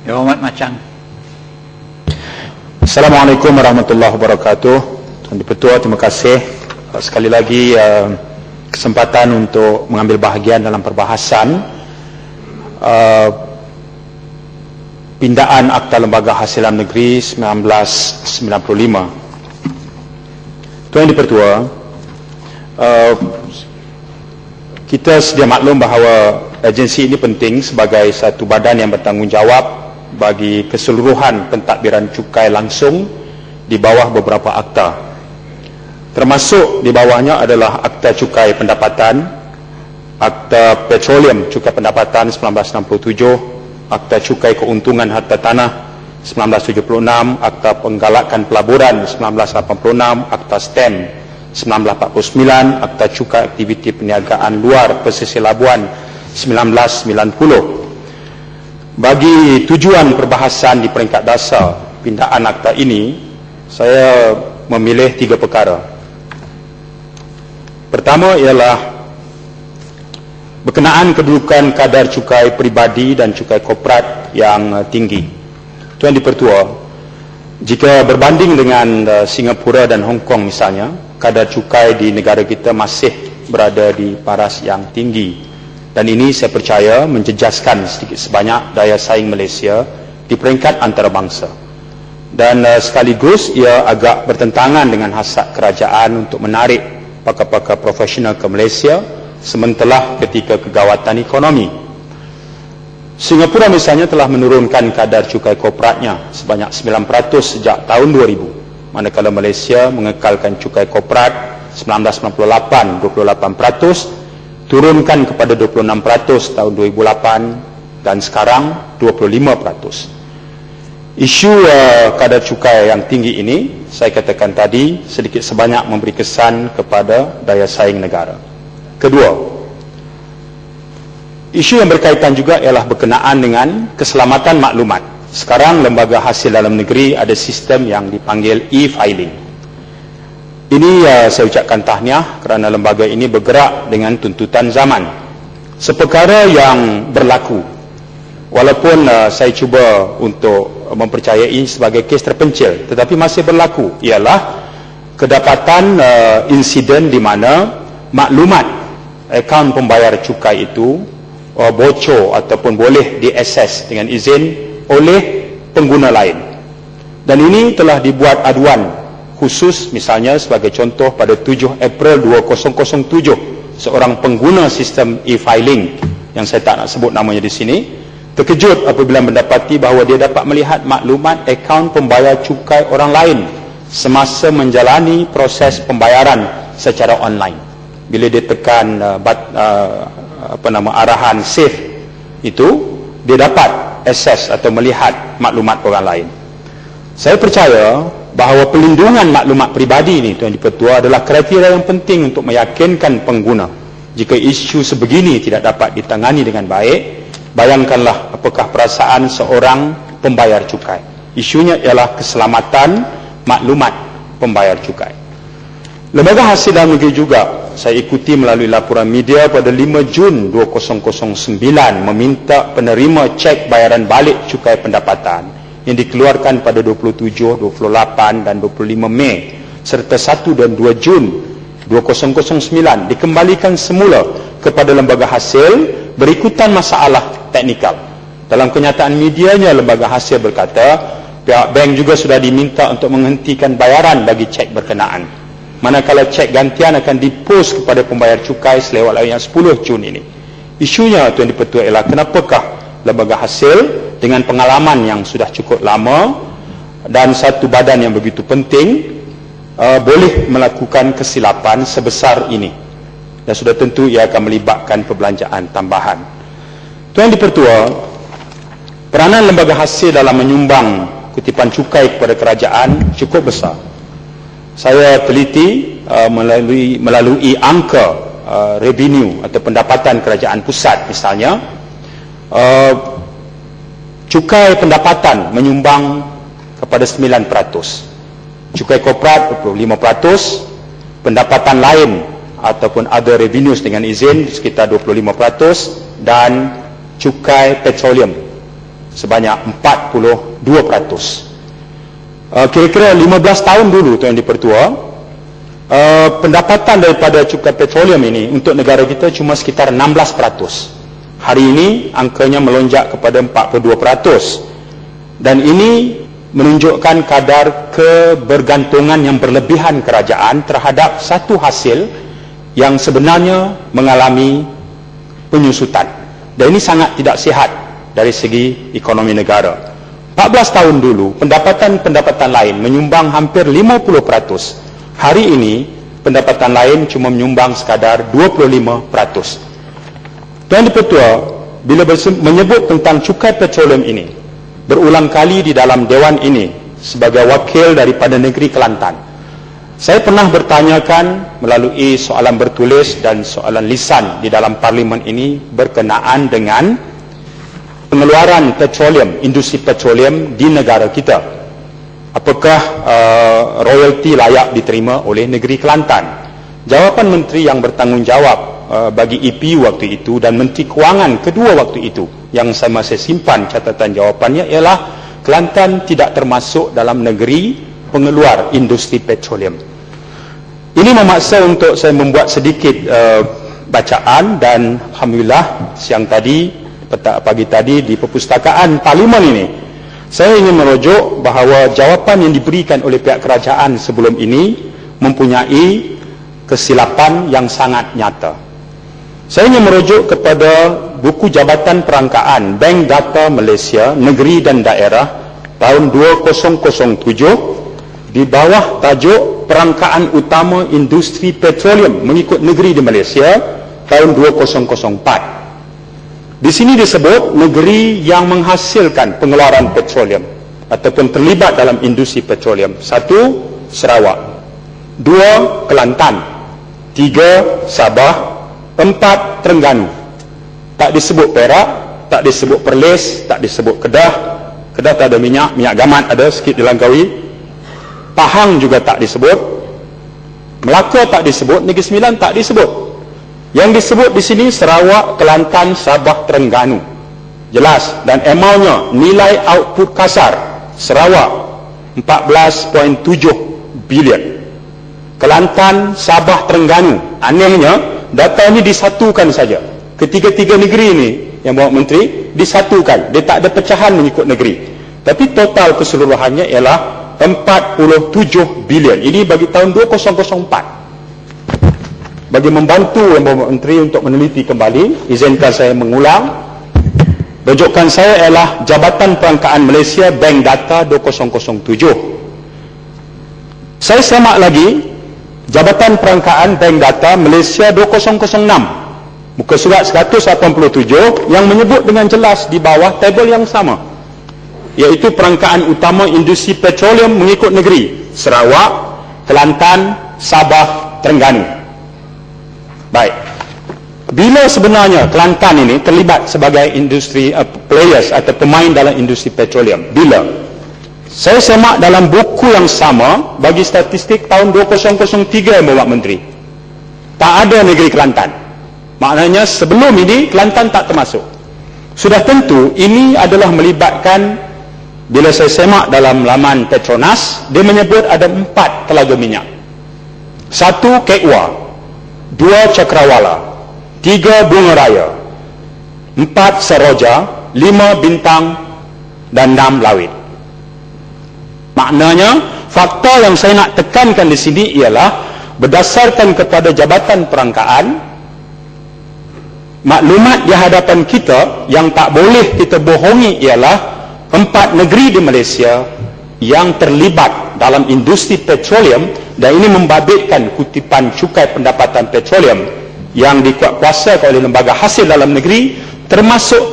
Yang Hormat Macang. Assalamualaikum warahmatullahi wabarakatuh. Tuan Dipertua, terima kasih sekali lagi kesempatan untuk mengambil bahagian dalam perbahasan pindaan Akta Lembaga Hasil Dalam Negeri 1995. Tuan Dipertua, kita sedia maklum bahawa agensi ini penting sebagai satu badan yang bertanggungjawab bagi keseluruhan pentadbiran cukai langsung di bawah beberapa akta. Termasuk di bawahnya adalah Akta Cukai Pendapatan, Akta Petroleum Cukai Pendapatan 1967, Akta Cukai Keuntungan Harta Tanah 1976, Akta Penggalakan Pelaburan 1986, Akta STEM 1949, Akta Cukai Aktiviti Perniagaan Luar Pesisir Labuan 1990. Bagi tujuan perbahasan di peringkat dasar pindaan akta ini, saya memilih 3 perkara. Pertama ialah berkenaan kedudukan kadar cukai peribadi dan cukai korporat yang tinggi. Tuan Dipertua, jika berbanding dengan Singapura dan Hong Kong misalnya, kadar cukai di negara kita masih berada di paras yang tinggi. Dan ini saya percaya menjejaskan sedikit sebanyak daya saing Malaysia di peringkat antarabangsa. Dan sekaligus ia agak bertentangan dengan hasrat kerajaan untuk menarik pakar-pakar profesional ke Malaysia sementara ketika kegawatan ekonomi. Singapura misalnya telah menurunkan kadar cukai korporatnya sebanyak 9% sejak tahun 2000. Manakala Malaysia mengekalkan cukai korporat 1998 28%, turunkan kepada 26% tahun 2008 dan sekarang 25%. Isu kadar cukai yang tinggi ini, saya katakan tadi, sedikit sebanyak memberi kesan kepada daya saing negara. Kedua, isu yang berkaitan juga ialah berkenaan dengan keselamatan maklumat. Sekarang Lembaga Hasil Dalam Negeri ada sistem yang dipanggil e-filing. Ini saya ucapkan tahniah kerana lembaga ini bergerak dengan tuntutan zaman. Seperkara yang berlaku, walaupun saya cuba untuk mempercayai sebagai kes terpencil, tetapi masih berlaku, ialah kedapatan insiden di mana maklumat akaun pembayar cukai itu bocor ataupun boleh diakses dengan izin oleh pengguna lain. Dan ini telah dibuat aduan khusus, misalnya sebagai contoh pada 7 April 2007, seorang pengguna sistem e-filing yang saya tak nak sebut namanya di sini terkejut apabila mendapati bahawa dia dapat melihat maklumat akaun pembayar cukai orang lain semasa menjalani proses pembayaran secara online. Bila dia tekan arahan save itu, dia dapat akses atau melihat maklumat orang lain. Saya percaya bahawa pelindungan maklumat peribadi ini, Tuan Dipertua, adalah kriteria yang penting untuk meyakinkan pengguna. Jika isu sebegini tidak dapat ditangani dengan baik, bayangkanlah apakah perasaan seorang pembayar cukai. Isunya ialah keselamatan maklumat pembayar cukai. Lembaga Hasil Dalam Negeri juga saya ikuti melalui laporan media pada 5 Jun 2009 meminta penerima cek bayaran balik cukai pendapatan yang dikeluarkan pada 27, 28 dan 25 Mei serta 1 dan 2 Jun 2009 dikembalikan semula kepada lembaga hasil berikutan masalah teknikal. Dalam kenyataan medianya, lembaga hasil berkata pihak bank juga sudah diminta untuk menghentikan bayaran bagi cek berkenaan, manakala cek gantian akan dipost kepada pembayar cukai selewat yang 10 Jun ini. Isunya, Tuan Dipertua, ialah kenapakah lembaga hasil dengan pengalaman yang sudah cukup lama dan satu badan yang begitu penting boleh melakukan kesilapan sebesar ini, dan sudah tentu ia akan melibatkan perbelanjaan tambahan. Tuan Dipertua, peranan lembaga hasil dalam menyumbang kutipan cukai kepada kerajaan cukup besar. Saya teliti melalui angka revenue atau pendapatan kerajaan pusat misalnya, cukai pendapatan menyumbang kepada 9%, cukai korporat 25%, pendapatan lain ataupun other revenues dengan izin sekitar 25%, dan cukai petroleum sebanyak 42%. Kira-kira 15 tahun dulu Tuan Dipertua, pendapatan daripada cukai petroleum ini untuk negara kita cuma sekitar 16%. Hari ini angkanya melonjak kepada 42%, dan ini menunjukkan kadar kebergantungan yang berlebihan kerajaan terhadap satu hasil yang sebenarnya mengalami penyusutan, dan ini sangat tidak sihat dari segi ekonomi negara. 14 tahun dulu pendapatan lain menyumbang hampir 50%. Hari ini pendapatan lain cuma menyumbang sekadar 25%. Tuan Dipertua, bila menyebut tentang cukai petroleum ini berulang kali di dalam dewan ini sebagai wakil daripada negeri Kelantan, saya pernah bertanyakan melalui soalan bertulis dan soalan lisan di dalam parlimen ini berkenaan dengan pengeluaran petroleum, industri petroleum di negara kita. Apakah royalti layak diterima oleh negeri Kelantan? Jawapan menteri yang bertanggungjawab bagi EPU waktu itu dan menteri kewangan kedua waktu itu, yang saya masih simpan catatan jawapannya, ialah Kelantan tidak termasuk dalam negeri pengeluar industri petroleum. Ini memaksa untuk saya membuat sedikit bacaan, dan alhamdulillah siang tadi, pagi tadi di perpustakaan parlimen ini, saya ingin merujuk bahawa jawapan yang diberikan oleh pihak kerajaan sebelum ini mempunyai kesilapan yang sangat nyata. Saya ingin merujuk kepada buku Jabatan Perangkaan Bank Data Malaysia Negeri dan Daerah tahun 2007 di bawah tajuk Perangkaan Utama Industri Petroleum mengikut negeri di Malaysia tahun 2004. Di sini disebut negeri yang menghasilkan pengeluaran petroleum ataupun terlibat dalam industri petroleum. 1, Sarawak. 2, Kelantan. 3, Sabah. 4, Terengganu. Tak disebut Perak, tak disebut Perlis, tak disebut Kedah. Kedah tak ada minyak gamat ada sikit dilangkaui. Pahang juga tak disebut. Melaka tak disebut, Negeri Sembilan tak disebut. Yang disebut di sini Sarawak, Kelantan, Sabah, Terengganu. Jelas, dan amountnya, nilai output kasar Sarawak 14.7 bilion. Kelantan, Sabah, Terengganu. Anehnya, data ini disatukan saja. Ketiga-tiga negeri ini yang bawa menteri disatukan. Dia tak ada pecahan mengikut negeri. Tapi total keseluruhannya ialah 47 bilion. Ini bagi tahun 2004. Bagi membantu yang bawa menteri untuk meneliti kembali, izinkan saya mengulang. Rujukan saya ialah Jabatan Perangkaan Malaysia Bank Data 2007. Saya semak lagi Jabatan Perangkaan Bank Data Malaysia 2006, muka surat 187, yang menyebut dengan jelas di bawah tabel yang sama, iaitu Perangkaan Utama Industri Petroleum mengikut negeri Sarawak, Kelantan, Sabah, Terengganu. Baik, bila sebenarnya Kelantan ini terlibat sebagai industri players atau pemain dalam industri petroleum? Bila? Saya semak dalam buku yang sama bagi statistik tahun 2003 yang bawa menteri. Tak ada negeri Kelantan. Maknanya sebelum ini Kelantan tak termasuk. Sudah tentu ini adalah melibatkan, bila saya semak dalam laman Petronas, dia menyebut ada 4 telaga minyak. 1, Kekwa. 2, Cakrawala. 3, Bunga Raya. 4, Seroja. 5, Bintang. Dan 6, Lawit. Maknanya, fakta yang saya nak tekankan di sini ialah berdasarkan kepada Jabatan Perangkaan, maklumat di hadapan kita yang tak boleh kita bohongi ialah 4 negeri di Malaysia yang terlibat dalam industri petroleum, dan ini membabitkan kutipan cukai pendapatan petroleum yang dikuatkuasakan oleh lembaga hasil dalam negeri, termasuk Kelantan.